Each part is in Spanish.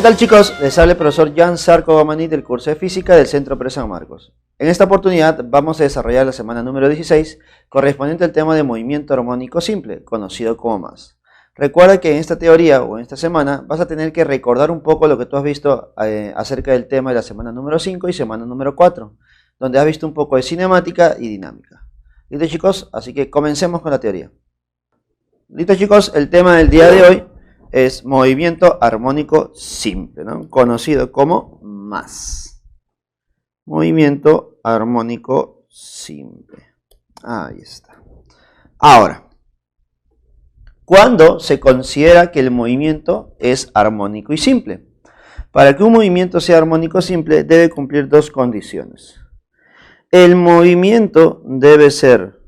¿Qué tal, chicos? Les habla el profesor Jan Zarco Gamani del curso de Física del Centro Pérez San Marcos. En esta oportunidad vamos a desarrollar la semana número 16 correspondiente al tema de movimiento armónico simple, conocido como más. Recuerda que en esta teoría o en esta semana vas a tener que recordar un poco lo que tú has visto acerca del tema de la semana número 5 y semana número 4, donde has visto un poco de cinemática y dinámica. ¿Listo, chicos? Así que comencemos con la teoría. Listo, chicos, el tema del día de hoy es movimiento armónico simple, ¿no? Conocido como más. Movimiento armónico simple. Ahí está. Ahora, ¿cuándo se considera que el movimiento es armónico y simple? Para que un movimiento sea armónico simple debe cumplir dos condiciones. El movimiento debe ser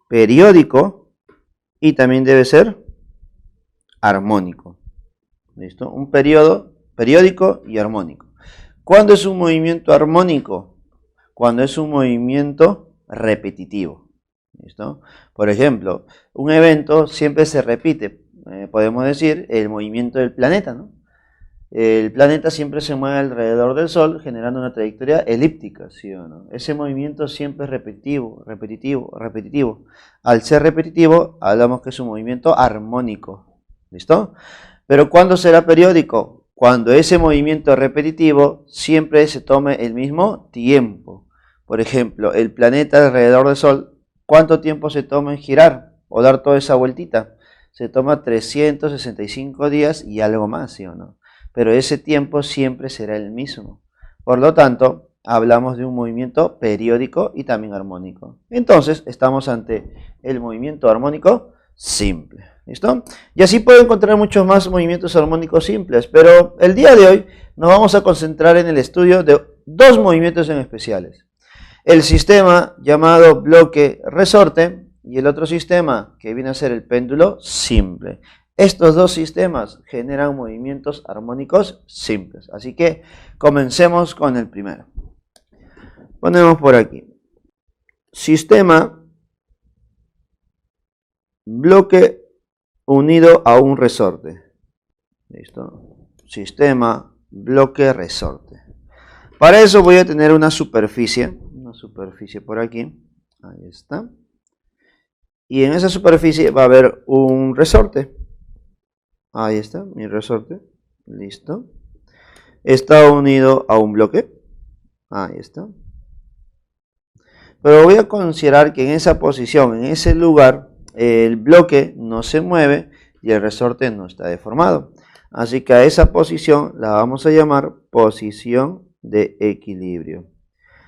periódico y también debe ser armónico. ¿Listo? Un periodo periódico y armónico. ¿Cuándo es un movimiento armónico? Cuando es un movimiento repetitivo. ¿Listo? Por ejemplo, un evento siempre se repite. Podemos decir el movimiento del planeta, ¿no? El planeta siempre se mueve alrededor del Sol generando una trayectoria elíptica, ¿sí o no? Ese movimiento siempre es repetitivo, repetitivo, repetitivo. Al ser repetitivo, hablamos que es un movimiento armónico. ¿Listo? Pero ¿cuándo será periódico? Cuando ese movimiento repetitivo siempre se tome el mismo tiempo. Por ejemplo, el planeta alrededor del Sol, ¿cuánto tiempo se toma en girar o dar toda esa vueltita? Se toma 365 días y algo más, ¿sí o no? Pero ese tiempo siempre será el mismo. Por lo tanto, hablamos de un movimiento periódico y también armónico. Entonces, estamos ante el movimiento armónico simple. ¿Listo? Y así puedo encontrar muchos más movimientos armónicos simples, pero el día de hoy nos vamos a concentrar en el estudio de dos movimientos en especiales. El sistema llamado bloque resorte y el otro sistema que viene a ser el péndulo simple. Estos dos sistemas generan movimientos armónicos simples. Así que comencemos con el primero. Ponemos por aquí. Sistema bloque unido a un resorte. ¿Listo? Sistema bloque resorte. Para eso voy a tener una superficie por aquí. Ahí está. Y en esa superficie va a haber un resorte. Ahí está, mi resorte. Listo. Está unido a un bloque. Ahí está. Pero voy a considerar que en esa posición, en ese lugar, el bloque no se mueve y el resorte no está deformado. Así que a esa posición la vamos a llamar posición de equilibrio.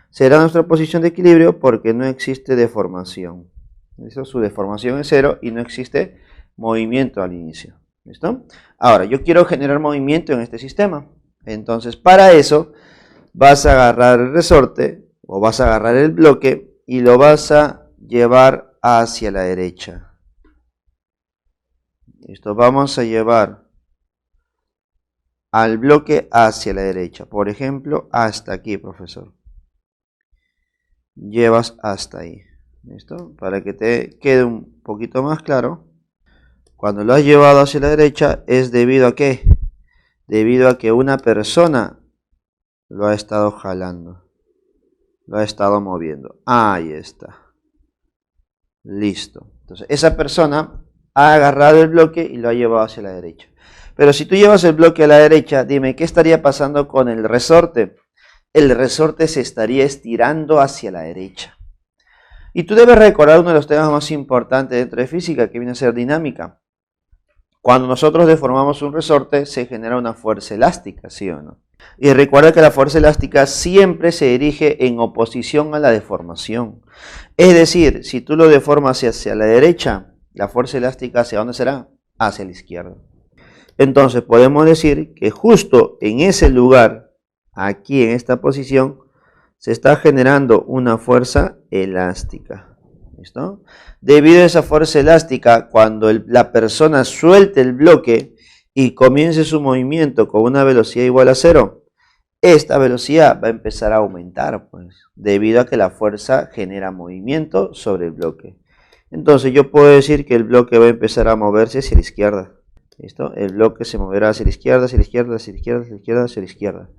Será nuestra posición de equilibrio porque no existe deformación. ¿Listo? Su deformación es cero y no existe movimiento al inicio. ¿Listo? Ahora, yo quiero generar movimiento en este sistema. Entonces, para eso, vas a agarrar el resorte o vas a agarrar el bloque y lo vas a llevar hacia la derecha. ¿Listo? Vamos a llevar al bloque hacia la derecha. Por ejemplo, hasta aquí, profesor. Llevas hasta ahí. ¿Listo? Para que te quede un poquito más claro. Cuando lo has llevado hacia la derecha es debido a ¿qué? Debido a que una persona lo ha estado jalando. Lo ha estado moviendo. Ahí está. Listo. Entonces, esa persona ha agarrado el bloque y lo ha llevado hacia la derecha. Pero si tú llevas el bloque a la derecha, dime, ¿qué estaría pasando con el resorte? El resorte se estaría estirando hacia la derecha. Y tú debes recordar uno de los temas más importantes dentro de física, que viene a ser dinámica. Cuando nosotros deformamos un resorte, se genera una fuerza elástica, ¿sí o no? Y recuerda que la fuerza elástica siempre se dirige en oposición a la deformación. Es decir, si tú lo deformas hacia la derecha, la fuerza elástica ¿hacia dónde será? Hacia la izquierda. Entonces podemos decir que justo en ese lugar, aquí en esta posición, se está generando una fuerza elástica. ¿Listo? Debido a esa fuerza elástica, cuando la persona suelte el bloque y comience su movimiento con una velocidad igual a 0, esta velocidad va a empezar a aumentar, pues, debido a que la fuerza genera movimiento sobre el bloque. Entonces yo puedo decir que el bloque va a empezar a moverse hacia la izquierda. ¿Listo? El bloque se moverá hacia la izquierda, hacia la izquierda, hacia la izquierda, hacia la izquierda, hacia la izquierda.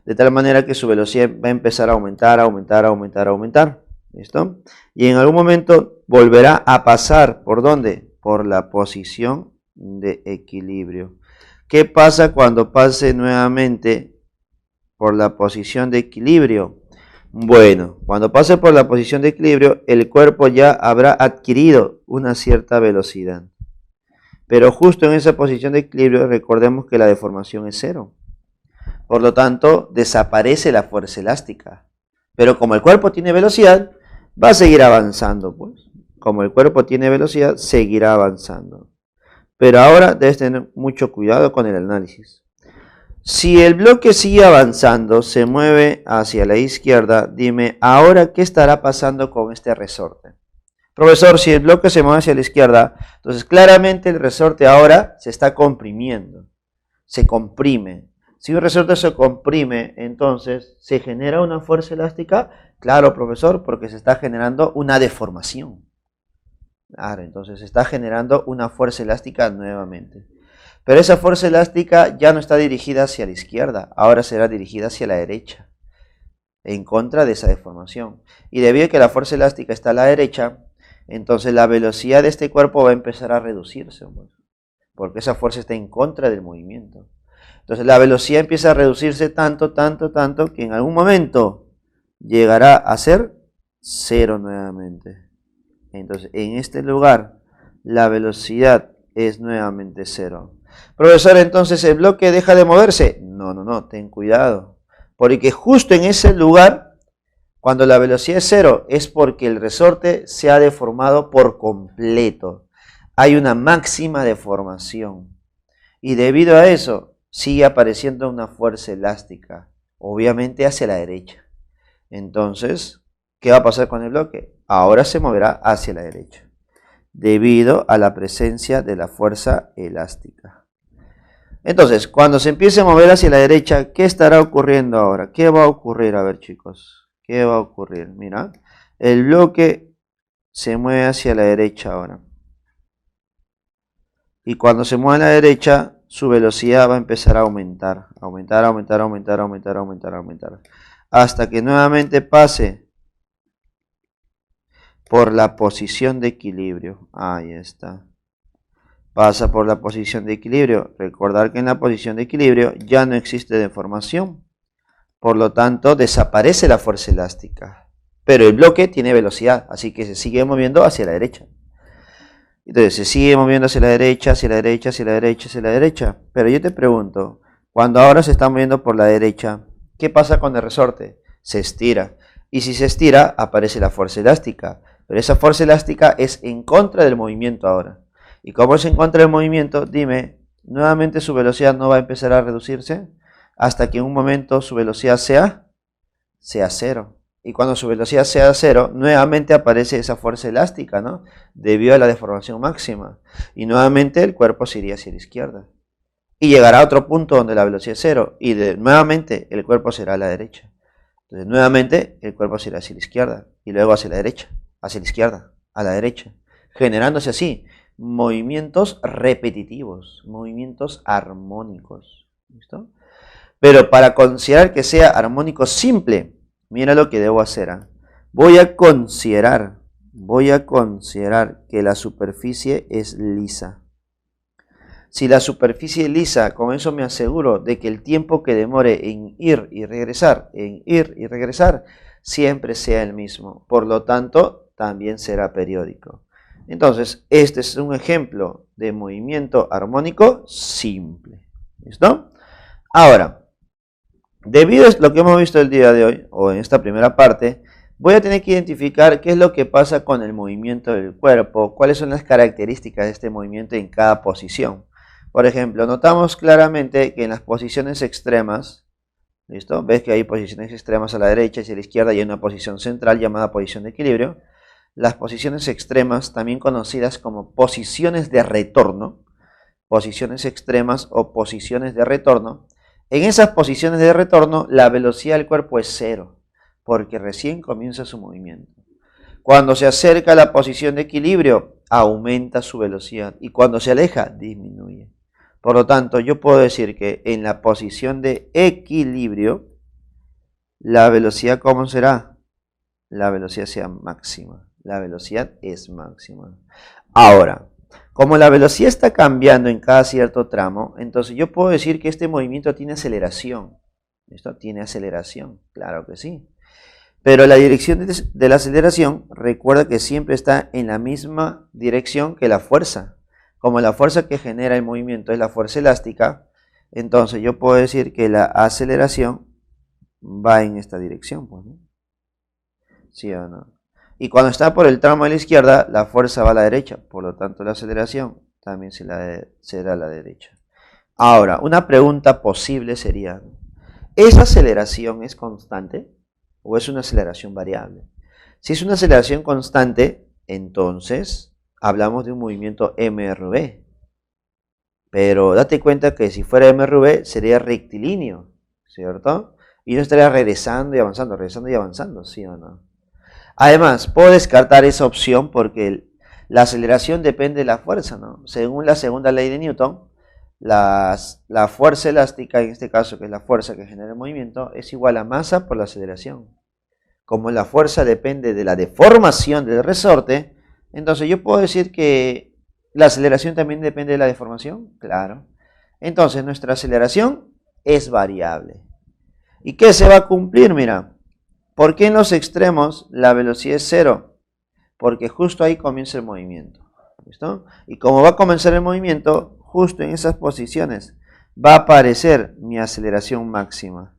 De tal manera que su velocidad va a empezar a aumentar, aumentar, aumentar, aumentar. ¿Listo? Y en algún momento volverá a pasar, ¿por dónde? Por la posición de equilibrio. ¿Qué pasa cuando pase nuevamente por la posición de equilibrio? Bueno, cuando pase por la posición de equilibrio, el cuerpo ya habrá adquirido una cierta velocidad. Pero justo en esa posición de equilibrio, recordemos que la deformación es cero. Por lo tanto, desaparece la fuerza elástica. Pero como el cuerpo tiene velocidad, va a seguir avanzando, pues. Como el cuerpo tiene velocidad, seguirá avanzando. Pero ahora debes tener mucho cuidado con el análisis. Si el bloque sigue avanzando, se mueve hacia la izquierda, dime, ¿ahora qué estará pasando con este resorte? Profesor, si el bloque se mueve hacia la izquierda, entonces claramente el resorte ahora se está comprimiendo, se comprime. Si un resorte se comprime, entonces, ¿se genera una fuerza elástica? Claro, profesor, porque se está generando una deformación. Claro, entonces se está generando una fuerza elástica nuevamente. Pero esa fuerza elástica ya no está dirigida hacia la izquierda, ahora será dirigida hacia la derecha, en contra de esa deformación. Y debido a que la fuerza elástica está a la derecha, entonces la velocidad de este cuerpo va a empezar a reducirse, porque esa fuerza está en contra del movimiento. Entonces la velocidad empieza a reducirse tanto, tanto, tanto, que en algún momento llegará a ser cero nuevamente. Entonces en este lugar la velocidad es nuevamente cero. Profesor, entonces el bloque deja de moverse. No, no, no, ten cuidado. Porque justo en ese lugar, cuando la velocidad es cero, es porque el resorte se ha deformado por completo. Hay una máxima deformación. Y debido a eso, sigue apareciendo una fuerza elástica, obviamente hacia la derecha. Entonces, ¿qué va a pasar con el bloque? Ahora se moverá hacia la derecha, debido a la presencia de la fuerza elástica. Entonces, cuando se empiece a mover hacia la derecha, ¿qué estará ocurriendo ahora? ¿Qué va a ocurrir? A ver, chicos, ¿qué va a ocurrir? Mira, el bloque se mueve hacia la derecha ahora. Y cuando se mueve a la derecha, su velocidad va a empezar a aumentar. Aumentar, aumentar, aumentar, aumentar, aumentar, aumentar. Hasta que nuevamente pase por la posición de equilibrio. Ahí está. Pasa por la posición de equilibrio. Recordar que en la posición de equilibrio ya no existe deformación. Por lo tanto, desaparece la fuerza elástica. Pero el bloque tiene velocidad, así que se sigue moviendo hacia la derecha. Entonces, se sigue moviendo hacia la derecha, hacia la derecha, hacia la derecha, hacia la derecha. Pero yo te pregunto, cuando ahora se está moviendo por la derecha, ¿qué pasa con el resorte? Se estira. Y si se estira, aparece la fuerza elástica. Pero esa fuerza elástica es en contra del movimiento ahora. Y como es en contra del movimiento, dime, nuevamente su velocidad no va a empezar a reducirse hasta que en un momento su velocidad sea cero. Y cuando su velocidad sea cero, nuevamente aparece esa fuerza elástica, ¿no? Debido a la deformación máxima. Y nuevamente el cuerpo se iría hacia la izquierda. Y llegará a otro punto donde la velocidad es cero. Y nuevamente el cuerpo será a la derecha. Entonces nuevamente el cuerpo será hacia la izquierda. Y luego hacia la derecha, hacia la izquierda, a la derecha. Generándose así movimientos repetitivos, movimientos armónicos. ¿Listo? Pero para considerar que sea armónico simple, mira lo que debo hacer. Voy a considerar que la superficie es lisa. Si la superficie es lisa, con eso me aseguro de que el tiempo que demore en ir y regresar, siempre sea el mismo. Por lo tanto, también será periódico. Entonces, este es un ejemplo de movimiento armónico simple. ¿Listo? Ahora, debido a lo que hemos visto el día de hoy, o en esta primera parte, voy a tener que identificar qué es lo que pasa con el movimiento del cuerpo, cuáles son las características de este movimiento en cada posición. Por ejemplo, notamos claramente que en las posiciones extremas, ¿listo? Ves que hay posiciones extremas a la derecha y a la izquierda y hay una posición central llamada posición de equilibrio. Las posiciones extremas, también conocidas como posiciones de retorno, posiciones extremas o posiciones de retorno, en esas posiciones de retorno la velocidad del cuerpo es cero, porque recién comienza su movimiento. Cuando se acerca a la posición de equilibrio, aumenta su velocidad y cuando se aleja, disminuye. Por lo tanto, yo puedo decir que en la posición de equilibrio, la velocidad, ¿cómo será? La velocidad sea máxima. La velocidad es máxima. Ahora, como la velocidad está cambiando en cada cierto tramo, entonces yo puedo decir que este movimiento tiene aceleración. ¿Esto tiene aceleración? Claro que sí. Pero la dirección de la aceleración, recuerda que siempre está en la misma dirección que la fuerza. Como la fuerza que genera el movimiento es la fuerza elástica, entonces yo puedo decir que la aceleración va en esta dirección, pues, ¿no? ¿Sí o no? Y cuando está por el tramo de la izquierda, la fuerza va a la derecha, por lo tanto la aceleración también será a la derecha. Ahora, una pregunta posible sería, ¿esa aceleración es constante o es una aceleración variable? Si es una aceleración constante, entonces hablamos de un movimiento mRV. Pero date cuenta que si fuera mRV sería rectilíneo, ¿cierto? Y no estaría regresando y avanzando, ¿sí o no? Además, puedo descartar esa opción porque la aceleración depende de la fuerza, ¿no? Según la segunda ley de Newton, la fuerza elástica, en este caso, que es la fuerza que genera el movimiento, es igual a masa por la aceleración. Como la fuerza depende de la deformación del resorte, entonces yo puedo decir que la aceleración también depende de la deformación, claro. Entonces nuestra aceleración es variable. ¿Y qué se va a cumplir? Mira, ¿por qué en los extremos la velocidad es cero? Porque justo ahí comienza el movimiento. ¿Listo? Y como va a comenzar el movimiento, justo en esas posiciones va a aparecer mi aceleración máxima.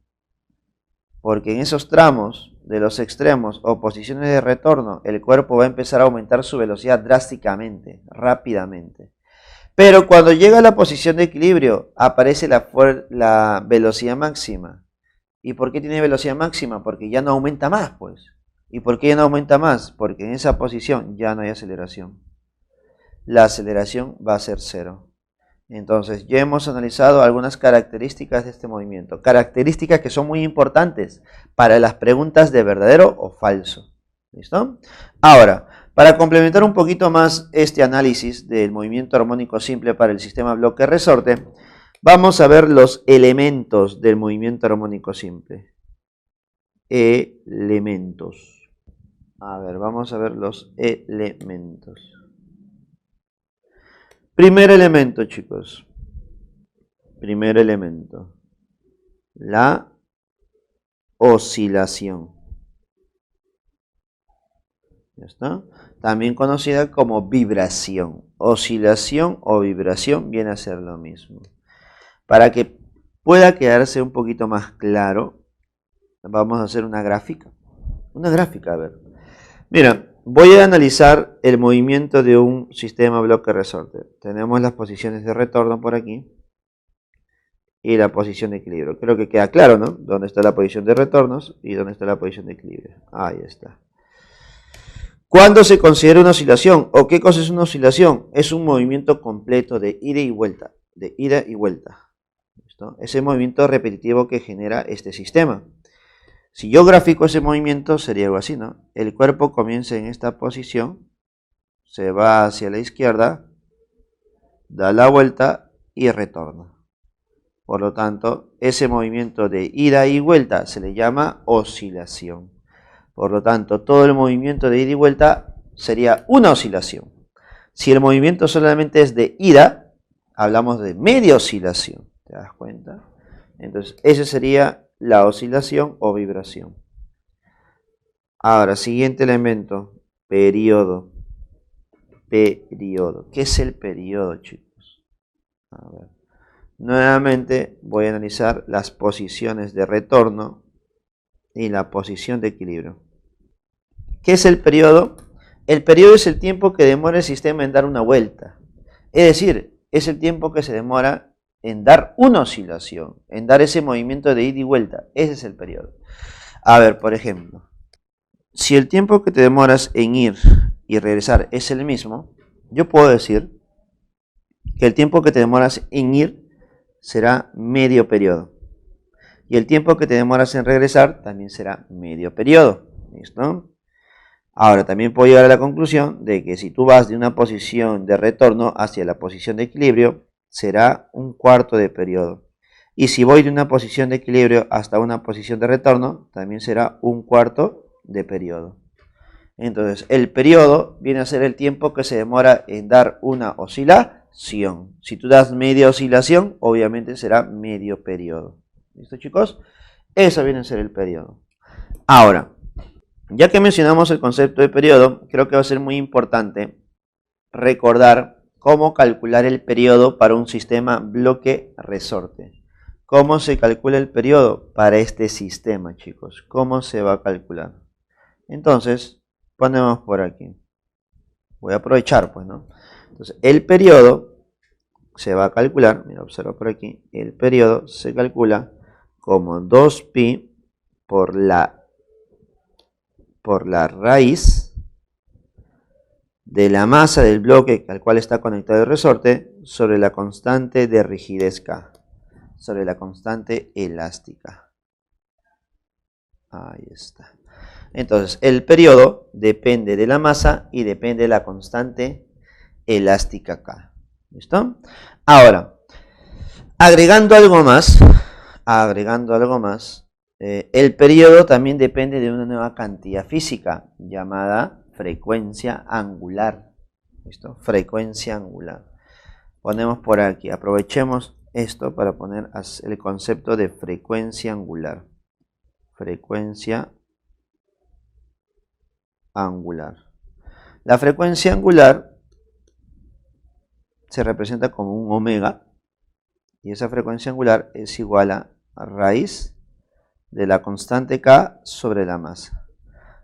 Porque en esos tramos de los extremos o posiciones de retorno, el cuerpo va a empezar a aumentar su velocidad drásticamente, rápidamente. Pero cuando llega a la posición de equilibrio, aparece la velocidad máxima. ¿Y por qué tiene velocidad máxima? Porque ya no aumenta más, pues. ¿Y por qué ya no aumenta más? Porque en esa posición ya no hay aceleración. La aceleración va a ser cero. Entonces, ya hemos analizado algunas características de este movimiento. Características que son muy importantes para las preguntas de verdadero o falso. ¿Listo? Ahora, para complementar un poquito más este análisis del movimiento armónico simple para el sistema bloque-resorte, vamos a ver los elementos del movimiento armónico simple. Elementos. A ver, vamos a ver los elementos. Primer elemento, chicos. Primer elemento. La oscilación. ¿Ya está? También conocida como vibración. Oscilación o vibración viene a ser lo mismo. Para que pueda quedarse un poquito más claro, vamos a hacer una gráfica. Una gráfica, a ver. Mira, voy a analizar el movimiento de un sistema bloque-resorte. Tenemos las posiciones de retorno por aquí y la posición de equilibrio. Creo que queda claro, ¿no? Dónde está la posición de retornos y dónde está la posición de equilibrio. Ahí está. ¿Cuándo se considera una oscilación? ¿O qué cosa es una oscilación? Es un movimiento completo de ida y vuelta. De ida y vuelta. ¿Listo? Es el movimiento repetitivo que genera este sistema. Si yo grafico ese movimiento, sería algo así, ¿no? El cuerpo comienza en esta posición, se va hacia la izquierda, da la vuelta y retorna. Por lo tanto, ese movimiento de ida y vuelta se le llama oscilación. Por lo tanto, todo el movimiento de ida y vuelta sería una oscilación. Si el movimiento solamente es de ida, hablamos de media oscilación. ¿Te das cuenta? Entonces, ese sería la oscilación o vibración. Ahora, siguiente elemento, periodo. Periodo. ¿Qué es el periodo, chicos? A ver. Nuevamente voy a analizar las posiciones de retorno y la posición de equilibrio. ¿Qué es el periodo? El periodo es el tiempo que demora el sistema en dar una vuelta. Es decir, es el tiempo que se demora en dar una oscilación, en dar ese movimiento de ida y vuelta. Ese es el periodo. A ver, por ejemplo, si el tiempo que te demoras en ir y regresar es el mismo, yo puedo decir que el tiempo que te demoras en ir será medio periodo. Y el tiempo que te demoras en regresar también será medio periodo. ¿Listo? Ahora, también puedo llegar a la conclusión de que si tú vas de una posición de retorno hacia la posición de equilibrio, será un cuarto de periodo. Y si voy de una posición de equilibrio hasta una posición de retorno, también será un cuarto de periodo. Entonces, el periodo viene a ser el tiempo que se demora en dar una oscilación. Si tú das media oscilación, obviamente será medio periodo. ¿Listo, chicos? Eso viene a ser el periodo. Ahora, ya que mencionamos el concepto de periodo, creo que va a ser muy importante recordar cómo calcular el periodo para un sistema bloque-resorte. ¿Cómo se calcula el periodo para este sistema, chicos? ¿Cómo se va a calcular? Entonces, ponemos por aquí. Voy a aprovechar, pues, ¿no? Entonces, el periodo se va a calcular, mira, observa por aquí, el periodo se calcula como 2pi por la raíz de la masa del bloque al cual está conectado el resorte sobre la constante de rigidez K, sobre la constante elástica. Ahí está. Entonces, el periodo depende de la masa y depende de la constante elástica K. ¿Listo? Ahora, agregando algo más, el periodo también depende de una nueva cantidad física llamada frecuencia angular. ¿Listo? Frecuencia angular. Ponemos por aquí, aprovechemos esto para poner el concepto de frecuencia angular. Frecuencia angular. La frecuencia angular se representa como un omega y esa frecuencia angular es igual a raíz de la constante K sobre la masa.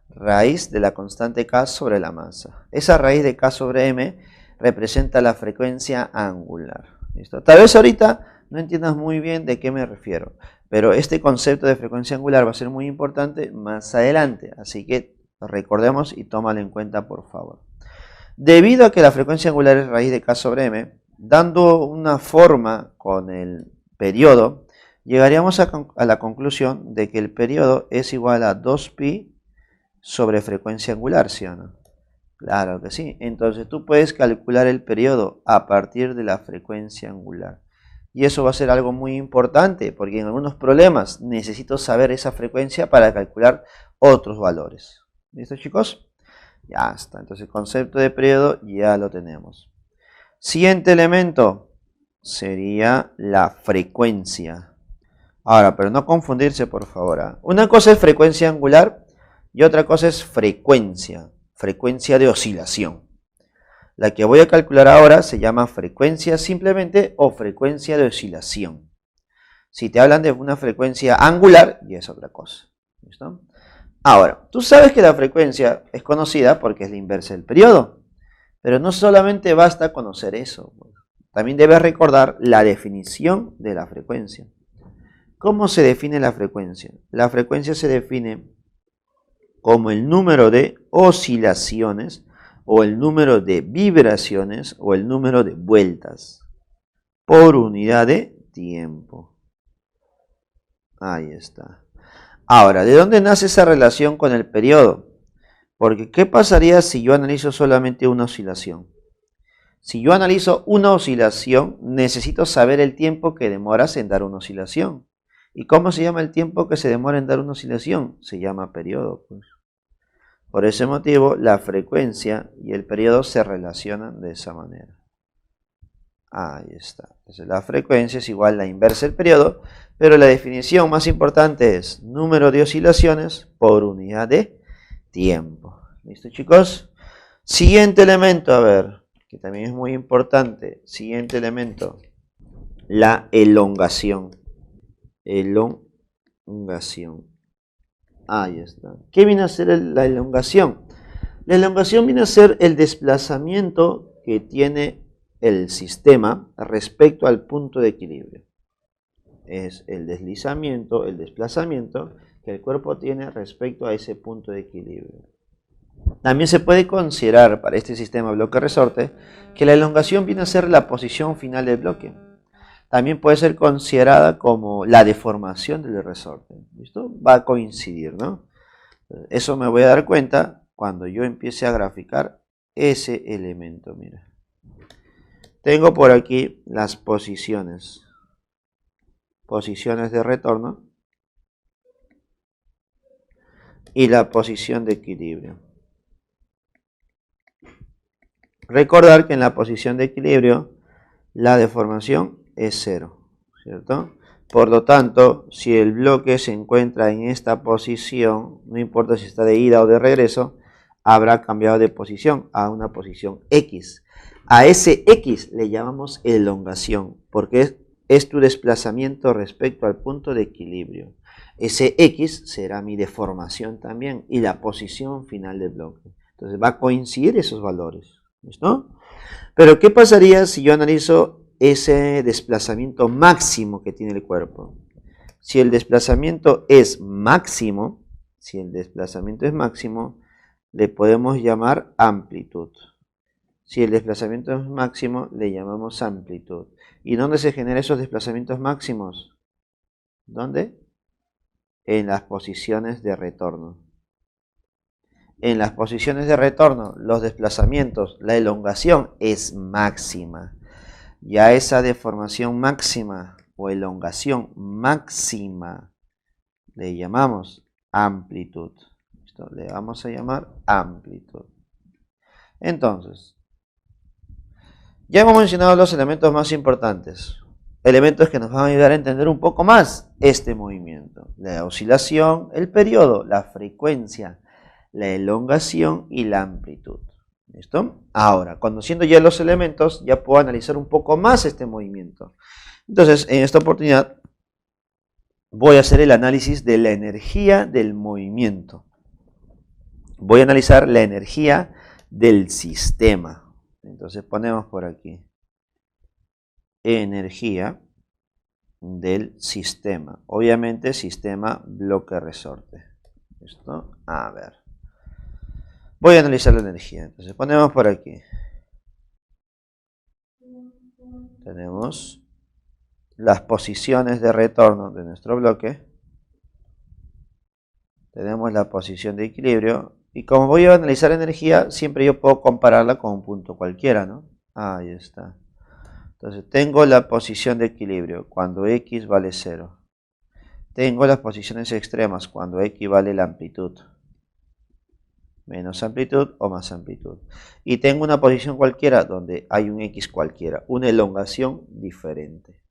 Raíz de la constante K sobre la masa. Esa raíz de K sobre M representa la frecuencia angular. ¿Listo? Tal vez ahorita no entiendas muy bien de qué me refiero, pero este concepto de frecuencia angular va a ser muy importante más adelante, así que recordemos y tómalo en cuenta, por favor. Debido a que la frecuencia angular es raíz de K sobre M, dando una forma con el periodo, llegaríamos a la conclusión de que el periodo es igual a 2pi sobre frecuencia angular, ¿sí o no? Claro que sí. Entonces tú puedes calcular el periodo a partir de la frecuencia angular. Y eso va a ser algo muy importante, porque en algunos problemas necesito saber esa frecuencia para calcular otros valores. ¿Listo, chicos? Ya está. Entonces el concepto de periodo ya lo tenemos. Siguiente elemento sería la frecuencia. Ahora, pero no confundirse, por favor, ¿eh? Una cosa es frecuencia angular y otra cosa es frecuencia de oscilación. La que voy a calcular ahora se llama frecuencia simplemente o frecuencia de oscilación. Si te hablan de una frecuencia angular, ya es otra cosa. ¿Listo? Ahora, tú sabes que la frecuencia es conocida porque es la inversa del periodo. Pero no solamente basta conocer eso. También debes recordar la definición de la frecuencia. ¿Cómo se define la frecuencia? La frecuencia se define como el número de oscilaciones o el número de vibraciones o el número de vueltas por unidad de tiempo. Ahí está. Ahora, ¿de dónde nace esa relación con el periodo? Porque, ¿qué pasaría si yo analizo solamente una oscilación? Si yo analizo una oscilación, necesito saber el tiempo que demoras en dar una oscilación. ¿Y cómo se llama el tiempo que se demora en dar una oscilación? Se llama periodo, pues. Por ese motivo, la frecuencia y el periodo se relacionan de esa manera. Ahí está. Entonces, la frecuencia es igual a la inversa del periodo, pero la definición más importante es número de oscilaciones por unidad de tiempo. ¿Listo, chicos? Siguiente elemento, a ver, que también es muy importante. Siguiente elemento, la elongación. Elongación. Ahí está. ¿Qué viene a ser la elongación? La elongación viene a ser el desplazamiento que tiene el sistema respecto al punto de equilibrio. Es el deslizamiento, el desplazamiento que el cuerpo tiene respecto a ese punto de equilibrio. También se puede considerar para este sistema bloque-resorte que la elongación viene a ser la posición final del bloque. También puede ser considerada como la deformación del resorte. ¿Listo? Va a coincidir, ¿no? Eso me voy a dar cuenta cuando yo empiece a graficar ese elemento. Mira. Tengo por aquí las posiciones. Posiciones de retorno y la posición de equilibrio. Recordar que en la posición de equilibrio la deformación es 0, ¿cierto? Por lo tanto, si el bloque se encuentra en esta posición, no importa si está de ida o de regreso, habrá cambiado de posición a una posición X. A ese X le llamamos elongación, porque es tu desplazamiento respecto al punto de equilibrio. Ese X será mi deformación también y la posición final del bloque. Entonces va a coincidir esos valores. ¿Listo? Pero ¿qué pasaría si yo analizo ese desplazamiento máximo que tiene el cuerpo? Si el desplazamiento es máximo, le podemos llamar amplitud. Si el desplazamiento es máximo, le llamamos amplitud. ¿Y dónde se generan esos desplazamientos máximos? ¿Dónde? En las posiciones de retorno. En las posiciones de retorno, los desplazamientos, la elongación es máxima. Ya esa deformación máxima o elongación máxima le llamamos amplitud. Esto le vamos a llamar amplitud. Entonces, ya hemos mencionado los elementos más importantes. Elementos que nos van a ayudar a entender un poco más este movimiento. La oscilación, el periodo, la frecuencia, la elongación y la amplitud. ¿Listo? Ahora, conociendo ya los elementos, ya puedo analizar un poco más este movimiento. Entonces, en esta oportunidad, voy a hacer el análisis de la energía del movimiento. Voy a analizar la energía del sistema. Entonces, ponemos por aquí energía del sistema. Obviamente, sistema bloque resorte. ¿Listo? A ver. Voy a analizar la energía. Entonces ponemos por aquí. Tenemos las posiciones de retorno de nuestro bloque. Tenemos la posición de equilibrio. Y como voy a analizar energía, siempre yo puedo compararla con un punto cualquiera, ¿no? Ahí está. Entonces tengo la posición de equilibrio cuando X vale 0. Tengo las posiciones extremas cuando X vale la amplitud. Menos amplitud o más amplitud. Y tengo una posición cualquiera donde hay un X cualquiera, una elongación diferente.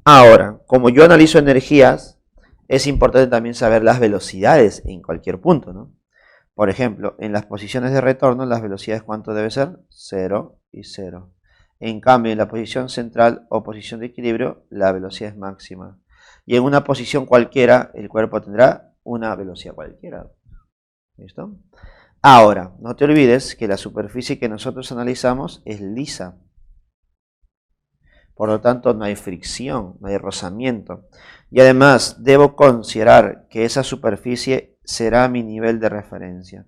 Ahora, como yo analizo energías, es importante también saber las velocidades en cualquier punto, ¿no? Por ejemplo, en las posiciones de retorno, las velocidades, ¿cuánto debe ser? 0 y 0. En cambio, en la posición central o posición de equilibrio, la velocidad es máxima. Y en una posición cualquiera, el cuerpo tendrá una velocidad cualquiera. ¿Listo? Ahora, no te olvides que la superficie que nosotros analizamos es lisa. Por lo tanto, no hay fricción, no hay rozamiento. Y además, debo considerar que esa superficie será mi nivel de referencia.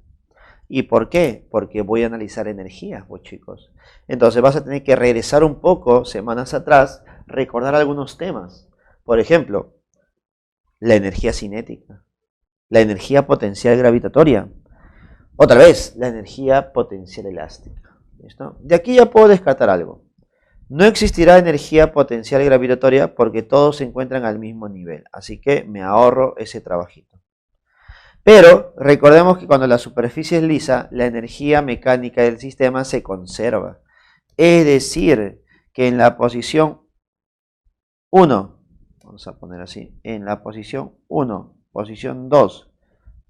¿Y por qué? Porque voy a analizar energías, pues chicos. Entonces vas a tener que regresar un poco, semanas atrás, recordar algunos temas. Por ejemplo, la energía cinética, la energía potencial gravitatoria. Otra vez, la energía potencial elástica. ¿Listo? De aquí ya puedo descartar algo. No existirá energía potencial gravitatoria porque todos se encuentran al mismo nivel. Así que me ahorro ese trabajito. Pero recordemos que cuando la superficie es lisa, la energía mecánica del sistema se conserva. Es decir, que en la posición 1, vamos a poner así, en la posición 1, posición 2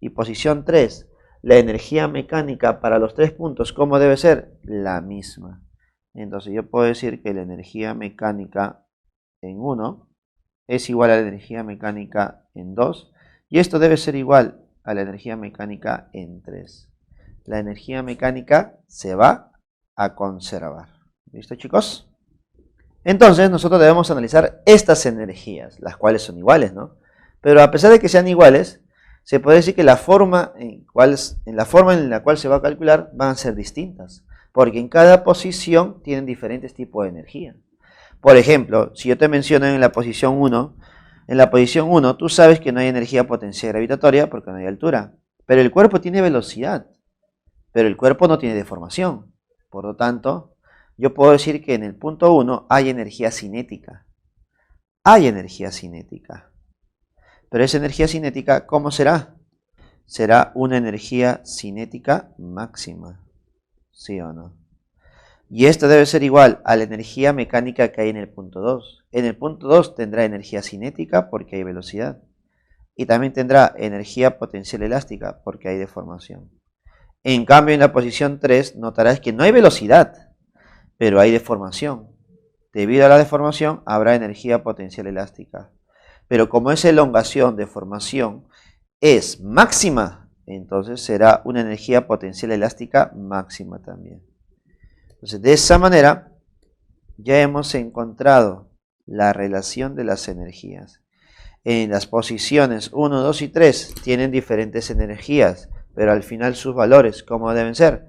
y posición 3, la energía mecánica para los 3 puntos, ¿cómo debe ser? La misma. Entonces yo puedo decir que la energía mecánica en 1 es igual a la energía mecánica en 2 y esto debe ser igual a la energía mecánica en 3. La energía mecánica se va a conservar. ¿Listo, chicos? Entonces nosotros debemos analizar estas energías, las cuales son iguales, ¿no? Pero a pesar de que sean iguales, se puede decir que la forma en la cual se va a calcular van a ser distintas, porque en cada posición tienen diferentes tipos de energía. Por ejemplo, si yo te menciono en la posición 1, tú sabes que no hay energía potencial gravitatoria porque no hay altura, pero el cuerpo tiene velocidad, pero el cuerpo no tiene deformación. Por lo tanto, yo puedo decir que en el punto 1 hay energía cinética. Hay energía cinética. Pero esa energía cinética, ¿cómo será? Será una energía cinética máxima. ¿Sí o no? Y esto debe ser igual a la energía mecánica que hay en el punto 2. En el punto 2 tendrá energía cinética porque hay velocidad. Y también tendrá energía potencial elástica porque hay deformación. En cambio, en la posición 3 notarás que no hay velocidad, pero hay deformación. Debido a la deformación habrá energía potencial elástica. Pero como esa elongación, deformación, es máxima, entonces será una energía potencial elástica máxima también. Entonces, de esa manera, ya hemos encontrado la relación de las energías. En las posiciones 1, 2 y 3 tienen diferentes energías, pero al final sus valores, ¿cómo deben ser?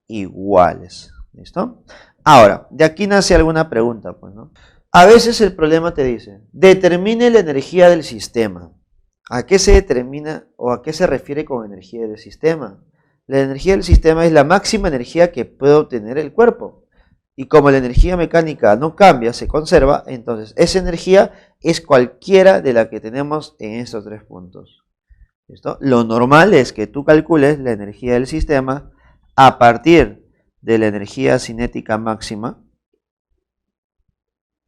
Iguales. ¿Listo? Ahora, de aquí nace alguna pregunta, pues, ¿no? A veces el problema te dice, determine la energía del sistema. ¿A qué se determina o a qué se refiere con energía del sistema? La energía del sistema es la máxima energía que puede obtener el cuerpo. Y como la energía mecánica no cambia, se conserva, entonces esa energía es cualquiera de la que tenemos en estos 3 puntos. ¿Listo? Lo normal es que tú calcules la energía del sistema a partir de la energía cinética máxima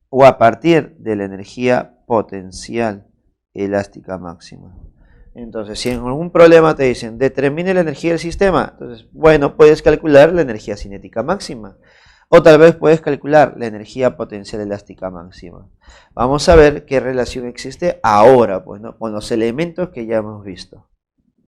o a partir de la energía potencial elástica máxima. Entonces, si en algún problema te dicen, determine la energía del sistema, entonces, bueno, puedes calcular la energía cinética máxima. O tal vez puedes calcular la energía potencial elástica máxima. Vamos a ver qué relación existe ahora, pues, ¿no? Con los elementos que ya hemos visto.